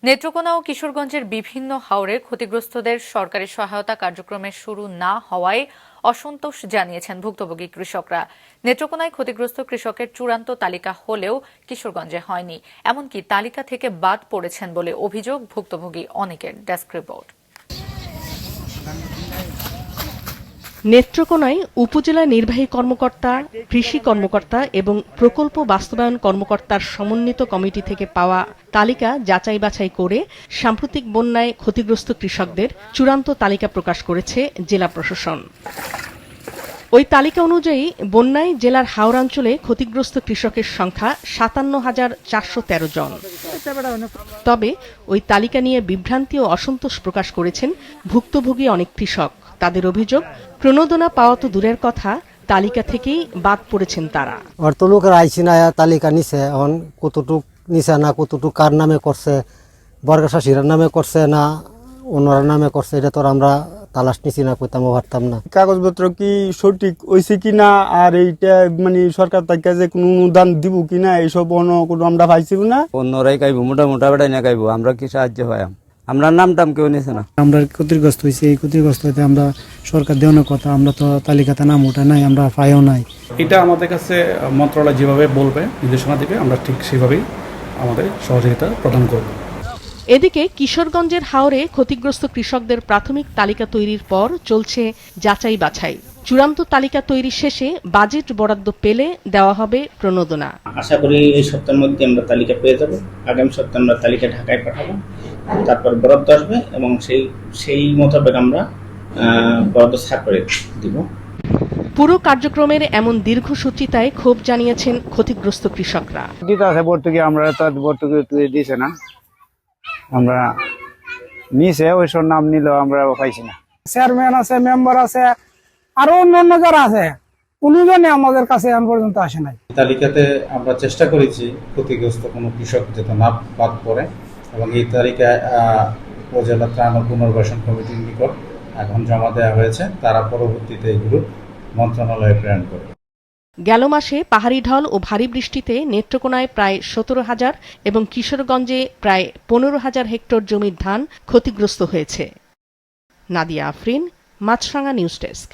নেত্রকোনা ও কিশোরগঞ্জের বিভিন্ন হাওরে ক্ষতিগ্রস্তদের সরকারি সহায়তা কার্যক্রমের শুরু না হওয়ায় অসন্তোষ জানিয়েছেন ভুক্তভোগী কৃষকরা। নেত্রকোনায় ক্ষতিগ্রস্ত কৃষকের চূড়ান্ত তালিকা হলেও কিশোরগঞ্জে হয়নি, এমনকি তালিকা থেকে বাদ পড়েছেন বলে অভিযোগ ভুক্তভোগী অনেকের। Desk report. নেত্রকোনায় উপজেলা নির্বাহী কর্মকর্তা, কৃষি কর্মকর্তা এবং প্রকল্প বাস্তবায়ন কর্মকর্তার সমন্বিত কমিটি থেকে পাওয়া তালিকা যাচাই বাছাই করে সাম্প্রতিক বন্যায় ক্ষতিগ্রস্ত কৃষকদের চূড়ান্ত তালিকা প্রকাশ করেছে জেলা প্রশাসন। ওই তালিকা অনুযায়ী বন্যায় জেলার হাওড়াঞ্চলে ক্ষতিগ্রস্ত কৃষকের সংখ্যা ৫৭,৪১৩ জন। তবে ওই তালিকা নিয়ে বিভ্রান্তি ও অসন্তোষ প্রকাশ করেছেন ভুক্তভোগী অনেক কৃষক। তাদের অভিযোগ, প্রণোদনা পাওয়া তো দূরের কথা, তালিকা থেকেই বাদ পড়েছেন তারা। অর্থ লোকের আইসি না তালিকা নিছে, এখন কতটুক নিছে না কতটুক কার নামে করছে, বর্গশাসীর নামে করছে না অন্যরা নামে করছে, এটা তো আমরা তালাশ নিছি না, কইতাম পারতাম না। কাগজপত্র কি সঠিক হয়েছে কিনা, আর এইটা মানে সরকার থেকে যে কোনো অনুদান দিব কিনা, এইসব কোনো আমরা পাইছি না। অন্যরাই খাইবো, মোটা বেড়াই না খাইবো, আমরা কি সাহায্য হয়? আমরা নাম টাম কেউ নিছে না। আমরা ক্ষতিগ্রস্ত হয়েছি, এই ক্ষতিগ্রস্ত হইতে আমরা সরকার দেওয়ানোর কথা, আমরা তো তালিকাতে নাম ওঠা নাই, আমরা পাইও নাই। এটা আমাদের কাছে মন্ত্রণালয় যেভাবে বলবে, নির্দেশনা দিবে, আমরা ঠিক সেভাবেই আমাদের সহযোগিতা প্রদান করব। এদিকে কিশোরগঞ্জের হাওরে ক্ষতিগ্রস্ত কৃষকদের প্রাথমিক তালিকা তৈরির পর চলছে যাচাই বাছাই। চূড়ান্ত তালিকা তৈরি শেষে বাজেট বরাদ্দ পেলে দেওয়া হবে প্রণোদনা। আশা করি এই সপ্তাহের মধ্যে আমরা তালিকা পেয়ে যাব। আগামী সপ্তাহে আমরা তালিকা ঢাকায় পাঠাবো, তারপর বরাদ্দ আসবে এবং সেই মোতাবেক আমরা বরাদ্দ ছাড় করে দিব। পুরো কার্যক্রমের এমন দীর্ঘসূচিতায় ক্ষোভ জানিয়েছেন ক্ষতিগ্রস্ত কৃষকরা। আমরা তো ভর্তুকি দিছে না, আমরা নিচে ওইসব নাম নিলেও আমরা পাইছি না। চেয়ারম্যান আছে, মেম্বার আছে, আরো অন্য যারা আছে, কোনজনই আমাদের কাছে এখন পর্যন্ত আসে নাই। তালিকাতে আমরা চেষ্টা করেছি ক্ষতিগ্রস্ত কোনো কৃষক যাতে না বাদ পড়ে, এবং এই তালিকায় উপজেলা ত্রাণ ও পুনর্বাসন কমিটির নিকট এখন জমা দেওয়া হয়েছে। তারা পরবর্তীতে এগুলো মন্ত্রণালয়ে প্রেরণ করবে। গেল মাসে পাহাড়ি ঢল ও ভারী বৃষ্টিতে নেত্রকোনায় প্রায় ১৭,০০০ এবং কিশোরগঞ্জে প্রায় ১৫,০০০ হেক্টর জমির ধান ক্ষতিগ্রস্ত হয়েছে। নাদিয়া আফরিন, মাছরাঙা নিউজ ডেস্ক।